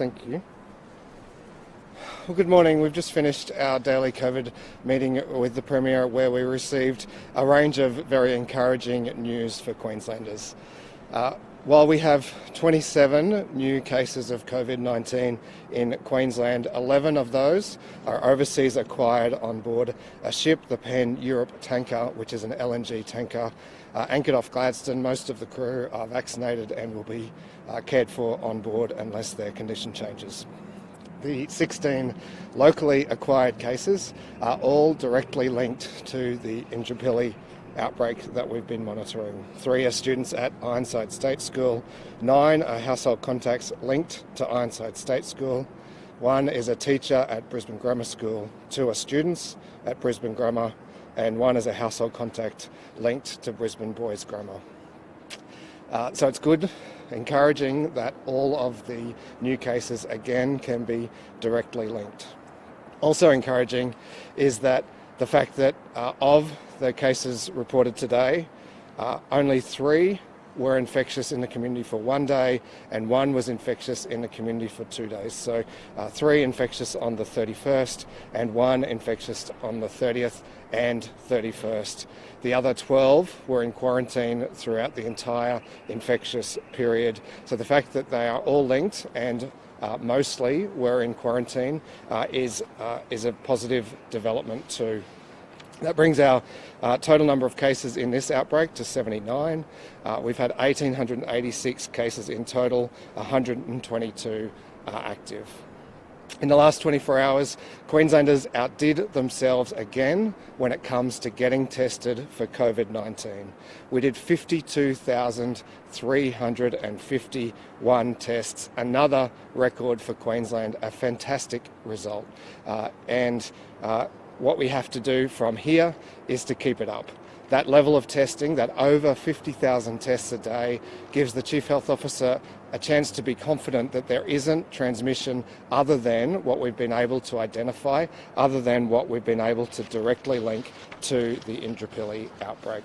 Thank you. Well, good morning. We've just finished our daily COVID meeting with the Premier, where we received a range of very encouraging news for Queenslanders. While we have 27 new cases of COVID-19 in Queensland, 11 of those are overseas acquired on board a ship, the Pan Europe tanker, which is an LNG tanker, anchored off Gladstone. Most of the crew are vaccinated and will be cared for on board unless their condition changes. The 16 locally acquired cases are all directly linked to the Inala outbreak that we've been monitoring. 3 are students at Ironside State School, 9 are household contacts linked to Ironside State School, 1 is a teacher at Brisbane Grammar School, 2 are students at Brisbane Grammar, and 1 is a household contact linked to Brisbane Boys Grammar. So it's good, encouraging that all of the new cases again can be directly linked. Also encouraging is that the fact that of the cases reported today, only 3 were infectious in the community for 1 day and 1 was infectious in the community for 2 days. So 3 infectious on the 31st and 1 infectious on the 30th and 31st. The other 12 were in quarantine throughout the entire infectious period. So the fact that they are all linked and mostly were in quarantine is a positive development too. That brings our total number of cases in this outbreak to 79. We've had 1,886 cases in total, 122 are active. In the last 24 hours, Queenslanders outdid themselves again when it comes to getting tested for COVID-19. We did 52,351 tests, another record for Queensland, a fantastic result. What we have to do from here is to keep it up. That level of testing, that over 50,000 tests a day, gives the Chief Health Officer a chance to be confident that there isn't transmission other than what we've been able to identify, other than what we've been able to directly link to the Inala outbreak.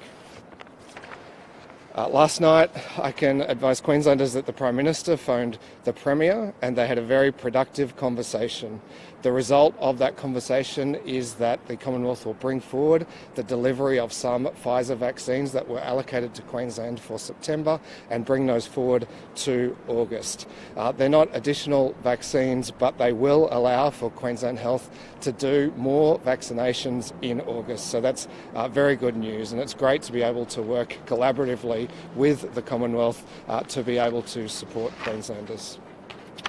Last night, I can advise Queenslanders that the Prime Minister phoned the Premier and they had a very productive conversation. The result of that conversation is that the Commonwealth will bring forward the delivery of some Pfizer vaccines that were allocated to Queensland for September and bring those forward to August. They're not additional vaccines, but they will allow for Queensland Health to do more vaccinations in August. So that's very good news, and it's great to be able to work collaboratively with the Commonwealth to be able to support Queenslanders.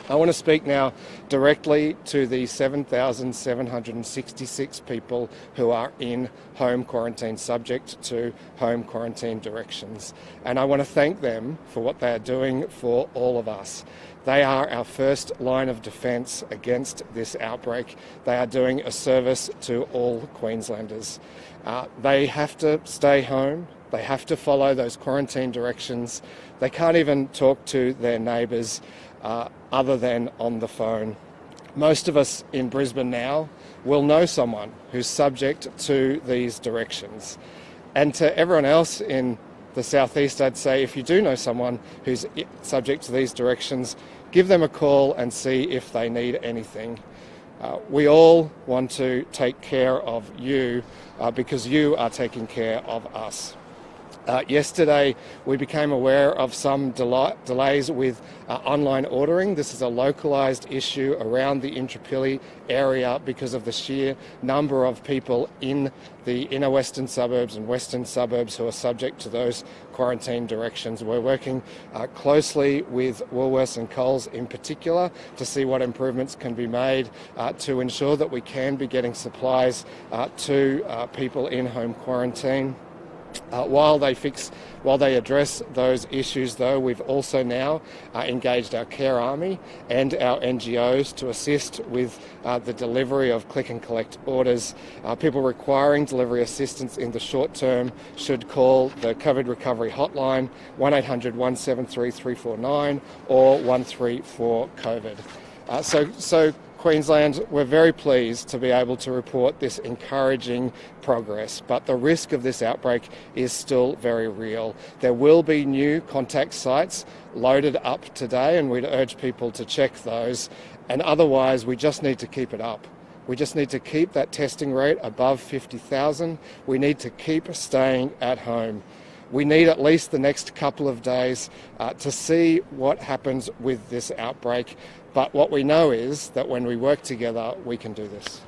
I want to speak now directly to the 7,766 people who are in home quarantine, subject to home quarantine directions. And I want to thank them for what they are doing for all of us. They are our first line of defence against this outbreak. They are doing a service to all Queenslanders. They have to stay home. They have to follow those quarantine directions. They can't even talk to their neighbours other than on the phone. Most of us in Brisbane now will know someone who's subject to these directions. And to everyone else in the southeast, I'd say if you do know someone who's subject to these directions, give them a call and see if they need anything. We all want to take care of you because you are taking care of us. Yesterday, we became aware of some delays with online ordering. This is a localised issue around the Inala area because of the sheer number of people in the inner western suburbs and western suburbs who are subject to those quarantine directions. We're working closely with Woolworths and Coles in particular to see what improvements can be made to ensure that we can be getting supplies to people in home quarantine. While they address those issues, though, we've also now engaged our Care Army and our NGOs to assist with the delivery of click and collect orders. People requiring delivery assistance in the short term should call the COVID Recovery Hotline 1800 173 349 or 134 COVID. So Queensland, we're very pleased to be able to report this encouraging progress, but the risk of this outbreak is still very real. There will be new contact sites loaded up today, and we'd urge people to check those, and otherwise we just need to keep it up. We just need to keep that testing rate above 50,000. We need to keep staying at home. We need at least the next couple of days to see what happens with this outbreak. But what we know is that when we work together, we can do this.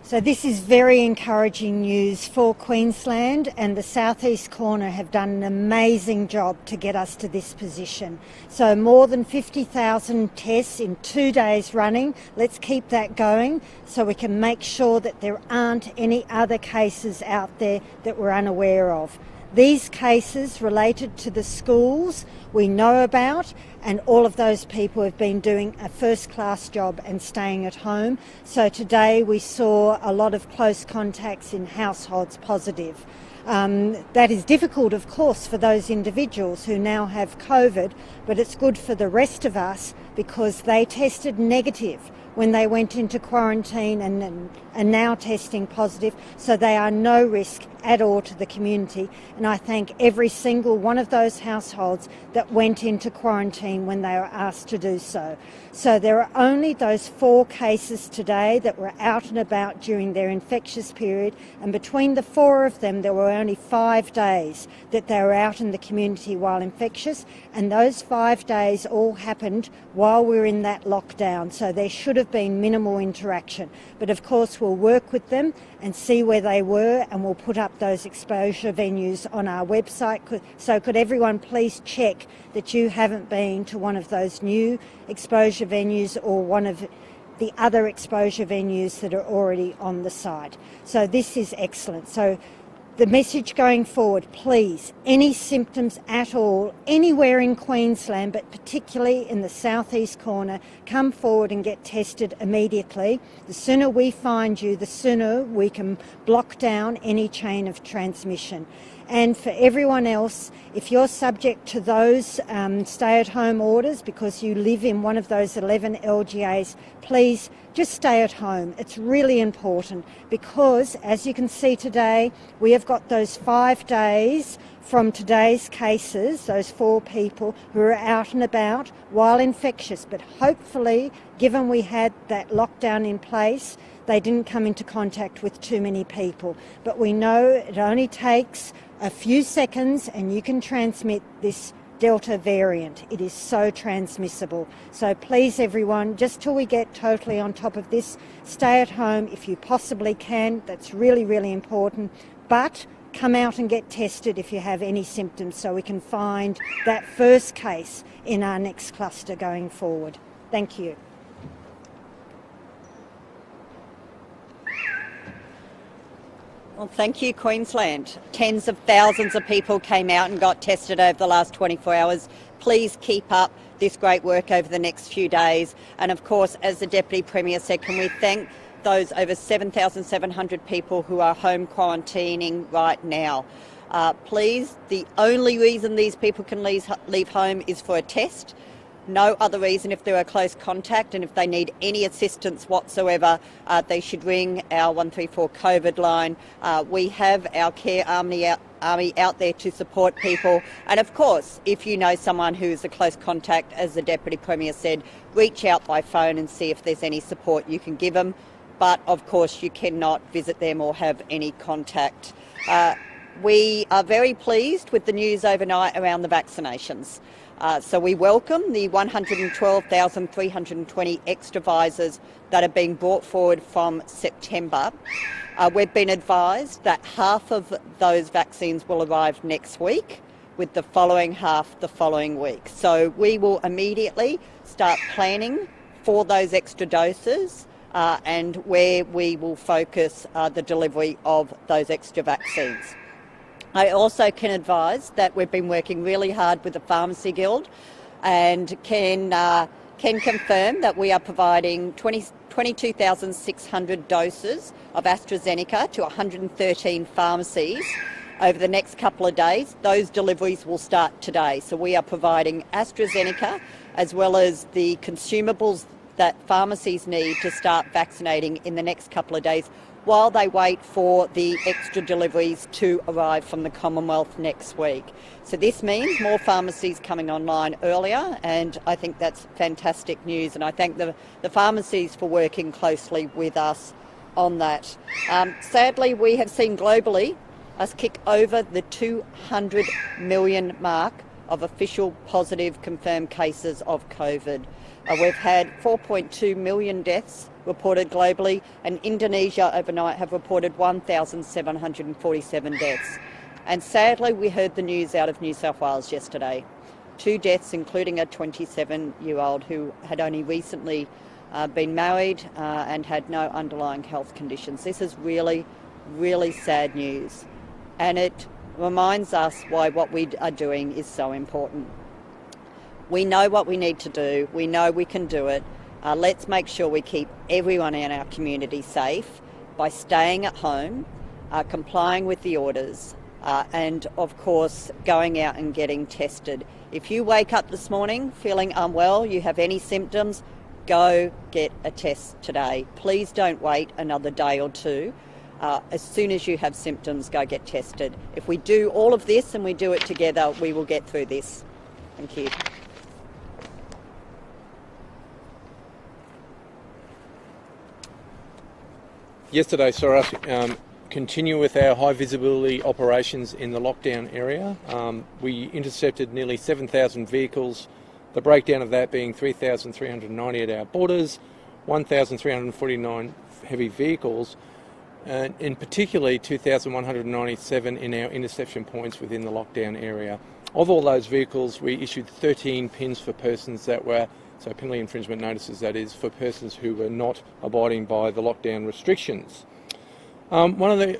So this is very encouraging news for Queensland, and the Southeast Corner have done an amazing job to get us to this position. So more than 50,000 tests in 2 days running. Let's keep that going so we can make sure that there aren't any other cases out there that we're unaware of. These cases related to the schools we know about, and all of those people have been doing a first-class job and staying at home. So today we saw a lot of close contacts in households positive. That is difficult, of course, for those individuals who now have COVID, but it's good for the rest of us because they tested negative when they went into quarantine and are now testing positive, so they are no risk at all to the community. And I thank every single one of those households that went into quarantine when they were asked to do so. So there are only those 4 cases today that were out and about during their infectious period, and between the 4 of them there were only 5 days that they were out in the community while infectious, and those 5 days all happened while we were in that lockdown, so there should have been minimal interaction. But of course we'll work with them and see where they were, and we'll put up those exposure venues on our website. So could everyone please check that you haven't been to one of those new exposure venues or one of the other exposure venues that are already on the site. So this is excellent. So the message going forward, please, any symptoms at all, anywhere in Queensland, but particularly in the Southeast Corner, come forward and get tested immediately. The sooner we find you, the sooner we can block down any chain of transmission. And for everyone else, if you're subject to those stay-at-home orders because you live in one of those 11 LGAs, please just stay at home. It's really important because, as you can see today, we have got those 5 days from today's cases, those 4 people who are out and about while infectious. But hopefully, given we had that lockdown in place, they didn't come into contact with too many people. But we know it only takes a few seconds and you can transmit this Delta variant. It is so transmissible. So please everyone, just till we get totally on top of this, stay at home if you possibly can. That's really, really important. But come out and get tested if you have any symptoms so we can find that first case in our next cluster going forward. Thank you. Well, thank you, Queensland. Tens of thousands of people came out and got tested over the last 24 hours. Please keep up this great work over the next few days. And of course, as the Deputy Premier said, can we thank those over 7,700 people who are home quarantining right now. Please, the only reason these people can leave home is for a test. No other reason. If they're a close contact and if they need any assistance whatsoever, they should ring our 134 COVID line. We have our Care Army out there to support people. And of course, if you know someone who is a close contact, as the Deputy Premier said, reach out by phone and see if there's any support you can give them. But of course, you cannot visit them or have any contact. We are very pleased with the news overnight around the vaccinations. So we welcome the 112,320 extra visors that are being brought forward from September. We've been advised that half of those vaccines will arrive next week, with the following half the following week. So we will immediately start planning for those extra doses and where we will focus the delivery of those extra vaccines. I also can advise that we've been working really hard with the Pharmacy Guild and can confirm that we are providing 22,600 doses of AstraZeneca to 113 pharmacies over the next couple of days. Those deliveries will start today. So we are providing AstraZeneca as well as the consumables that pharmacies need to start vaccinating in the next couple of days while they wait for the extra deliveries to arrive from the Commonwealth next week. So this means more pharmacies coming online earlier, and I think that's fantastic news, and I thank the pharmacies for working closely with us on that. Sadly, we have seen globally us kick over the 200 million mark of official positive confirmed cases of COVID. We've had 4.2 million deaths reported globally, and Indonesia overnight have reported 1,747 deaths. And sadly, we heard the news out of New South Wales yesterday. 2 deaths, including a 27-year-old who had only recently been married and had no underlying health conditions. This is really, really sad news. And it reminds us why what we are doing is so important. We know what we need to do. We know we can do it. Let's make sure we keep everyone in our community safe by staying at home, complying with the orders, and of course going out and getting tested. If you wake up this morning feeling unwell, you have any symptoms, go get a test today. Please don't wait another day or two. As soon as you have symptoms, go get tested. If we do all of this and we do it together, we will get through this. Thank you. Yesterday saw us continue with our high visibility operations in the lockdown area. We intercepted nearly 7,000 vehicles, the breakdown of that being 3,390 at our borders, 1,349 heavy vehicles, and in particularly 2,197 in our interception points within the lockdown area. Of all those vehicles, we issued 13 PINs for persons that were, so penalty infringement notices that is, for persons who were not abiding by the lockdown restrictions. One of the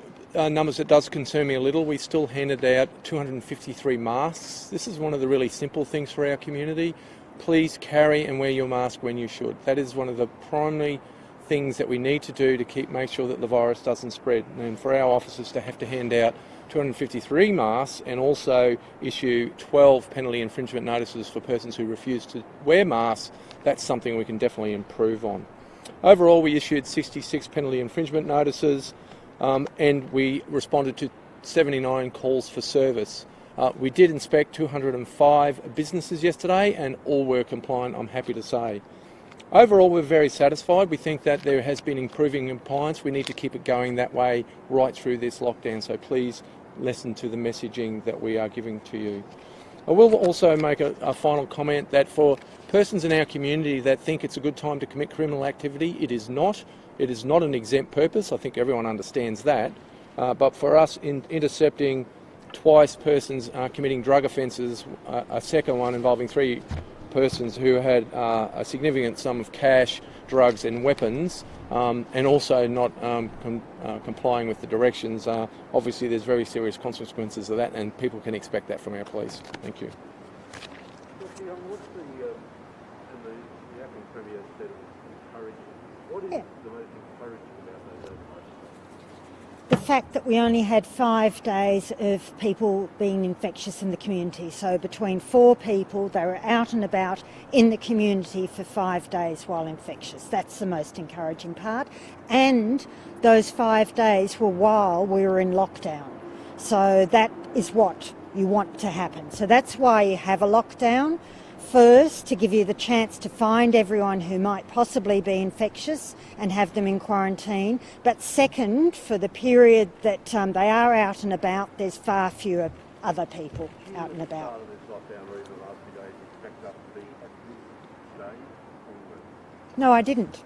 numbers that does concern me a little, we still handed out 253 masks. This is one of the really simple things for our community. Please carry and wear your mask when you should. That is one of the primary things that we need to do to make sure that the virus doesn't spread. And for our officers to have to hand out 253 masks and also issue 12 penalty infringement notices for persons who refuse to wear masks, that's something we can definitely improve on. Overall, we issued 66 penalty infringement notices and we responded to 79 calls for service. We did inspect 205 businesses yesterday and all were compliant, I'm happy to say. Overall, we're very satisfied. We think that there has been improving compliance. We need to keep it going that way right through this lockdown, so please listen to the messaging that we are giving to you. I will also make a final comment that for persons in our community that think it's a good time to commit criminal activity, it is not. It is not an exempt purpose. I think everyone understands that. But for us, in intercepting twice persons committing drug offences, a second one involving 3 persons who had a significant sum of cash, drugs and weapons, and also not complying with the directions, obviously there's very serious consequences of that, and people can expect that from our police. Thank you. What's the acting Premier said it was encouraging. What is the most encouraging about those operations? The fact that we only had 5 days of people being infectious in the community. So between 4 people, they were out and about in the community for 5 days while infectious. That's the most encouraging part. And those 5 days were while we were in lockdown. So that is what you want to happen. So that's why you have a lockdown. First, to give you the chance to find everyone who might possibly be infectious and have them in quarantine. But second, for the period that they are out and about, there's far fewer other people out and about. Part of this lockdown or even the last few days, expect us to be at this stage? No, I didn't.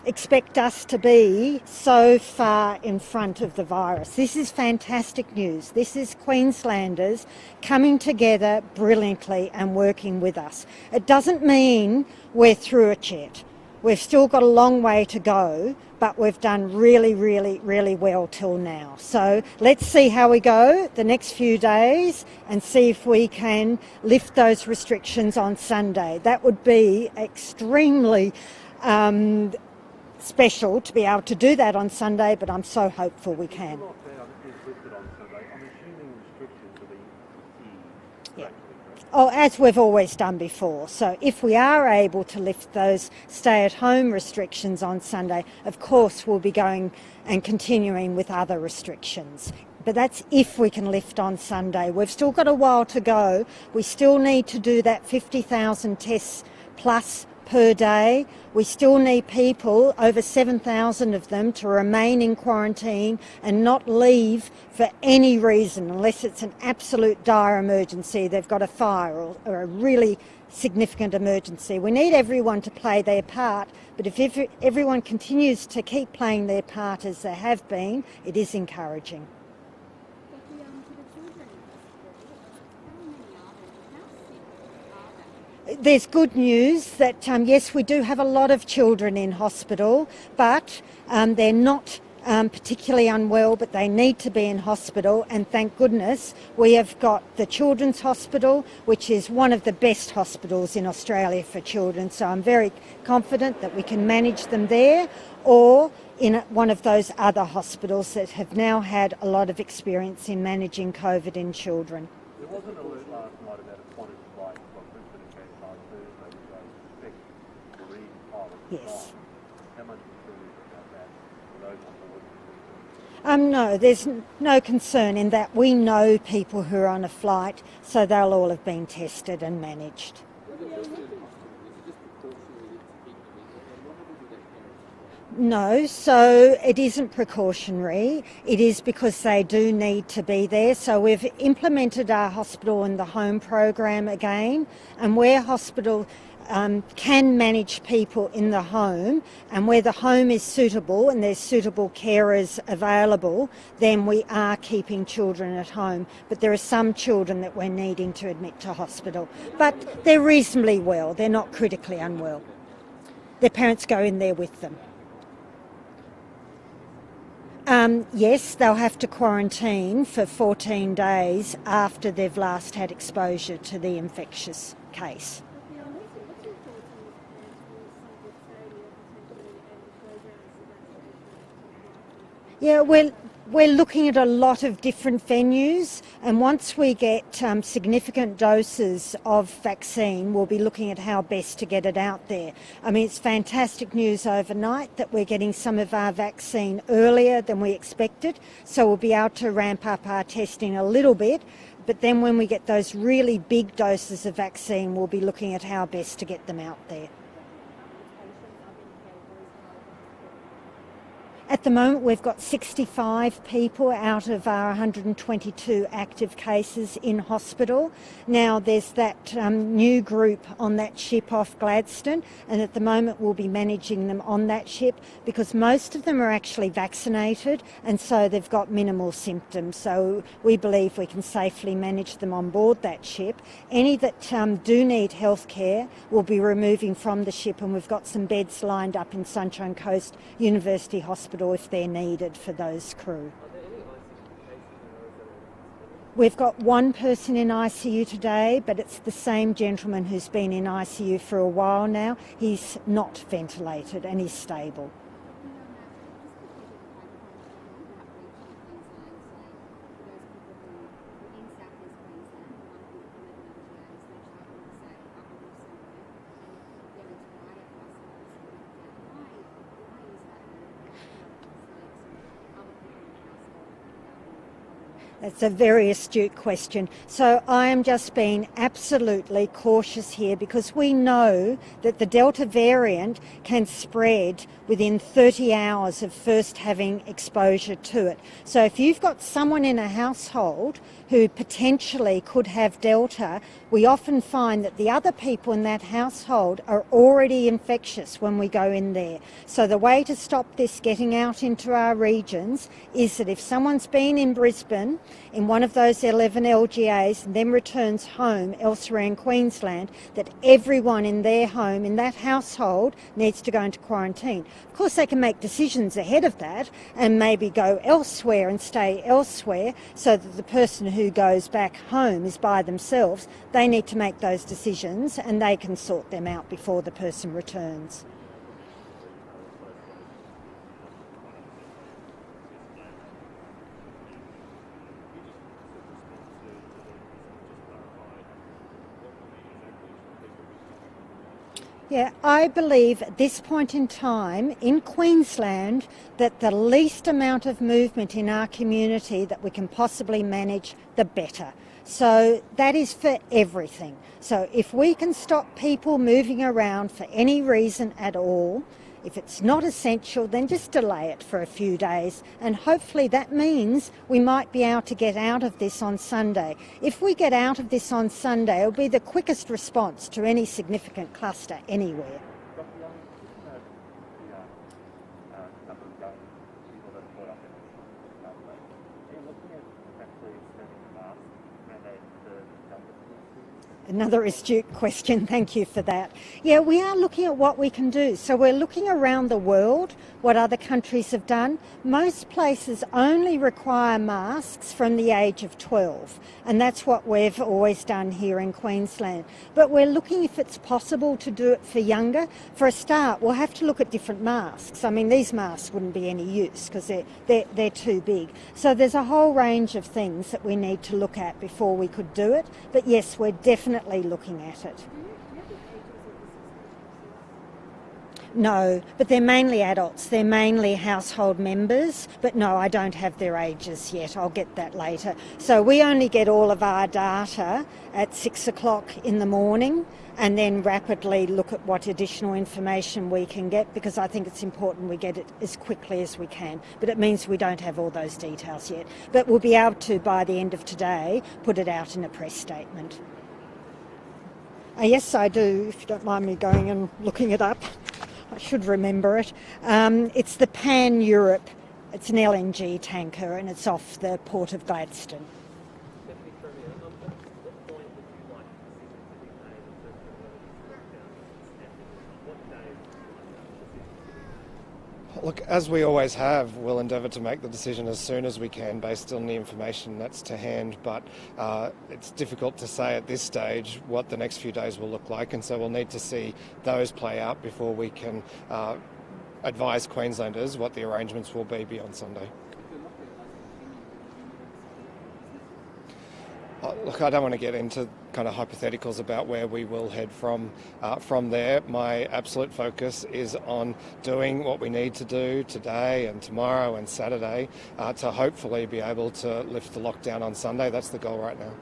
Expect us to be so far in front of the virus. This is fantastic news. This is Queenslanders coming together brilliantly and working with us. It doesn't mean we're through it yet. We've still got a long way to go, but we've done really, really, really well till now. So let's see how we go the next few days and see if we can lift those restrictions on Sunday. That would be extremely special to be able to do that on Sunday, but I'm so hopeful we can. The lockdown is lifted on Sunday. I'm assuming restrictions will be eased. Yeah. Oh, as we've always done before. So if we are able to lift those stay-at-home restrictions on Sunday, of course we'll be going and continuing with other restrictions. But that's if we can lift on Sunday. We've still got a while to go. We still need to do that 50,000 tests plus per day. We still need people, over 7,000 of them, to remain in quarantine and not leave for any reason, unless it's an absolute dire emergency. They've got a fire or a really significant emergency. We need everyone to play their part, but if everyone continues to keep playing their part as they have been, it is encouraging. There's good news that, yes, we do have a lot of children in hospital, but they're not particularly unwell, but they need to be in hospital. And thank goodness we have got the Children's Hospital, which is one of the best hospitals in Australia for children. So I'm very confident that we can manage them there, or in one of those other hospitals that have now had a lot of experience in managing COVID in children. There was an alert last night about a quantum flight from Brisbane again last Thursday, which I suspect marine pilots. Yes. How much concern is about that for those on board? No, there's no concern in that we know people who are on a flight, so they'll all have been tested and managed. No, so it isn't precautionary. It is because they do need to be there. So we've implemented our hospital in the home program again, and where hospital can manage people in the home, and where the home is suitable and there's suitable carers available, then we are keeping children at home. But there are some children that we're needing to admit to hospital. But they're reasonably well. They're not critically unwell. Their parents go in there with them. Yes, they'll have to quarantine for 14 days after they've last had exposure to the infectious case. Yeah, we're looking at a lot of different venues, and once we get significant doses of vaccine, we'll be looking at how best to get it out there. I mean, it's fantastic news overnight that we're getting some of our vaccine earlier than we expected, so we'll be able to ramp up our testing a little bit. But then when we get those really big doses of vaccine, we'll be looking at how best to get them out there. At the moment, we've got 65 people out of our 122 active cases in hospital. Now, there's that new group on that ship off Gladstone, and at the moment we'll be managing them on that ship because most of them are actually vaccinated, and so they've got minimal symptoms. So we believe we can safely manage them on board that ship. Any that do need health care we'll be removing from the ship, and we've got some beds lined up in Sunshine Coast University Hospital if they're needed for those crew. We've got one person in ICU today, but it's the same gentleman who's been in ICU for a while now. He's not ventilated and he's stable. That's a very astute question. So I am just being absolutely cautious here because we know that the Delta variant can spread within 30 hours of first having exposure to it. So if you've got someone in a household who potentially could have Delta, we often find that the other people in that household are already infectious when we go in there. So the way to stop this getting out into our regions is that if someone's been in Brisbane in one of those 11 LGAs and then returns home elsewhere in Queensland, that everyone in their home, in that household, needs to go into quarantine. Of course, they can make decisions ahead of that and maybe go elsewhere and stay elsewhere so that the person who goes back home is by themselves. They need to make those decisions and they can sort them out before the person returns. Yeah, I believe at this point in time in Queensland that the least amount of movement in our community that we can possibly manage, the better. So that is for everything. So if we can stop people moving around for any reason at all, if it's not essential, then just delay it for a few days. And hopefully that means we might be able to get out of this on Sunday. If we get out of this on Sunday, it'll be the quickest response to any significant cluster anywhere. Another astute question, thank you for that. Yeah, we are looking at what we can do. So we're looking around the world, what other countries have done. Most places only require masks from the age of 12, and that's what we've always done here in Queensland. But we're looking if it's possible to do it for younger. For a start, we'll have to look at different masks. I mean, these masks wouldn't be any use because they're too big. So there's a whole range of things that we need to look at before we could do it. But yes, we're definitely looking at it. No, but they're mainly adults. They're mainly household members. But no, I don't have their ages yet. I'll get that later. So we only get all of our data at 6 o'clock in the morning and then rapidly look at what additional information we can get, because I think it's important we get it as quickly as we can. But it means we don't have all those details yet. But we'll be able to, by the end of today, put it out in a press statement. Yes, I do, if you don't mind me going and looking it up. I should remember it. It's the Pan-Europe. It's an LNG tanker and it's off the port of Gladstone. Look, as we always have, we'll endeavour to make the decision as soon as we can based on the information that's to hand, but it's difficult to say at this stage what the next few days will look like, and so we'll need to see those play out before we can advise Queenslanders what the arrangements will be beyond Sunday. Look, I don't want to get into kind of hypotheticals about where we will head from there. My absolute focus is on doing what we need to do today and tomorrow and Saturday to hopefully be able to lift the lockdown on Sunday. That's the goal right now.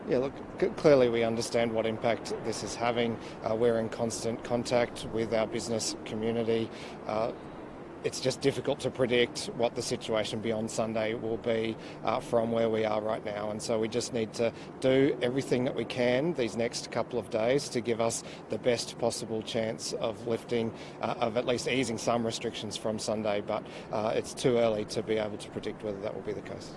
Yeah, look, clearly we understand what impact this is having. We're in constant contact with our business community. It's just difficult to predict what the situation beyond Sunday will be from where we are right now. And so we just need to do everything that we can these next couple of days to give us the best possible chance of lifting, of at least easing some restrictions from Sunday. But it's too early to be able to predict whether that will be the case.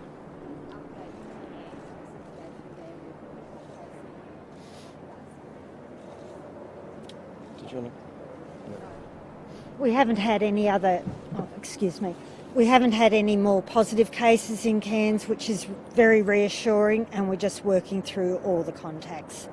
We haven't had any we haven't had any more positive cases in Cairns, which is very reassuring, and we're just working through all the contacts.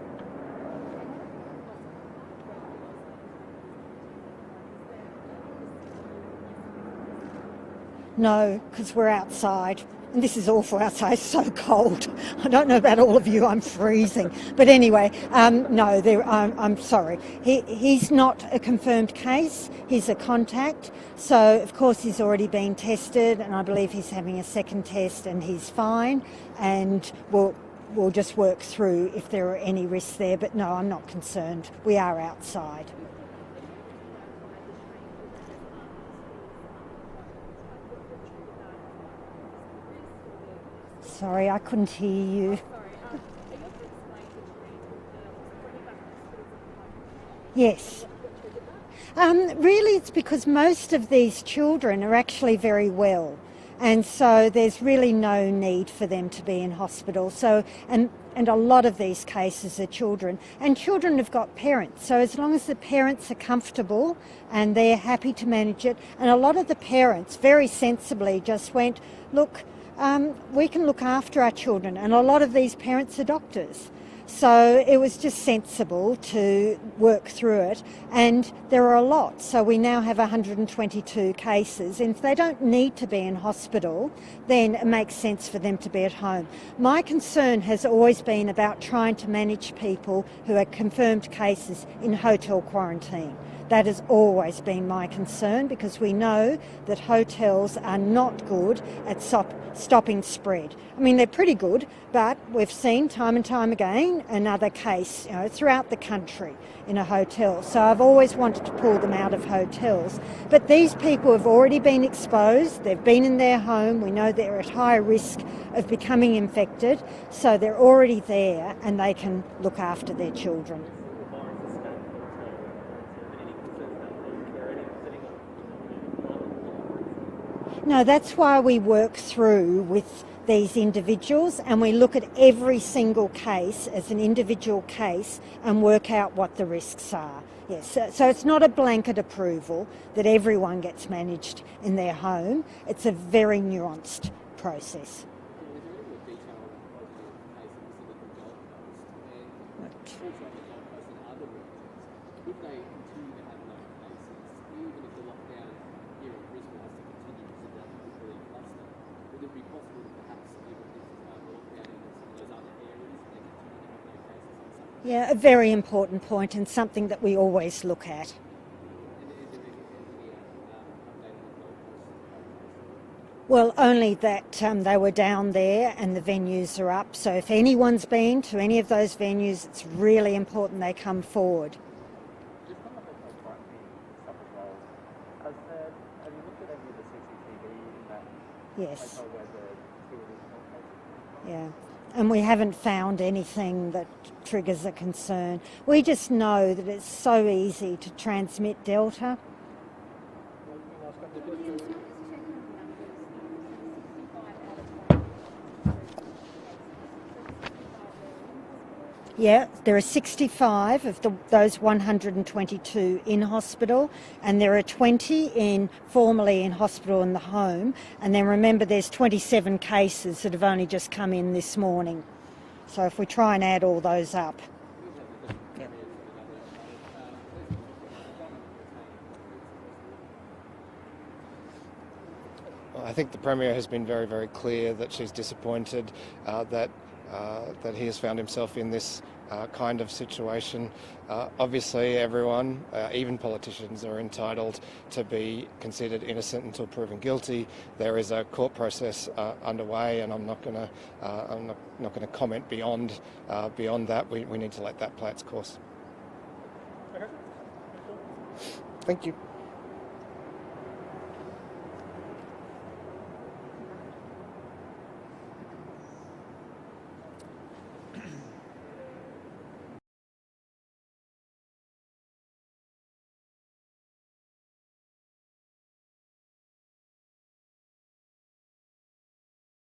No, because we're outside. And this is awful outside, it's so cold. I don't know about all of you, I'm freezing. But anyway, no, I'm sorry. He's not a confirmed case, he's a contact. So, of course, he's already been tested, and I believe he's having a second test and he's fine. And we'll just work through if there are any risks there. But no, I'm not concerned. We are outside. Sorry, I couldn't hear you. Yes. Really, it's because most of these children are actually very well, and so there's really no need for them to be in hospital. So, and a lot of these cases are children, and children have got parents. So as long as the parents are comfortable and they're happy to manage it, and a lot of the parents very sensibly just went, look, we can look after our children, and a lot of these parents are doctors. So it was just sensible to work through it, and there are a lot. So we now have 122 cases, and if they don't need to be in hospital, then it makes sense for them to be at home. My concern has always been about trying to manage people who are confirmed cases in hotel quarantine. That has always been my concern, because we know that hotels are not good at stopping spread. I mean, they're pretty good, but we've seen time and time again another case, throughout the country in a hotel. So I've always wanted to pull them out of hotels. But these people have already been exposed. They've been in their home. We know they're at high risk of becoming infected. So they're already there, and they can look after their children. No, that's why we work through with these individuals, and we look at every single case as an individual case and work out what the risks are. Yes, so it's not a blanket approval that everyone gets managed in their home. It's a very nuanced process. Yeah, a very important point, and something that we always look at. Well, only that they were down there and the venues are up. So if anyone's been to any of those venues, it's really important they come forward. Just on the hotel quarantine stuff as well, have you looked at any of the CCTV in that Yes. hotel where the two additional cases? Yeah. And we haven't found anything that triggers a concern. We just know that it's so easy to transmit Delta. Yeah, there are 65 of those 122 in hospital, and there are 20 formerly in hospital in the home. And then remember, there's 27 cases that have only just come in this morning. So if we try and add all those up. Yep. I think the Premier has been very, very clear that she's disappointed that he has found himself in this kind of situation. Obviously, everyone, even politicians, are entitled to be considered innocent until proven guilty. There is a court process underway, and I'm not going to comment beyond that. We need to let that play its course. Thank you.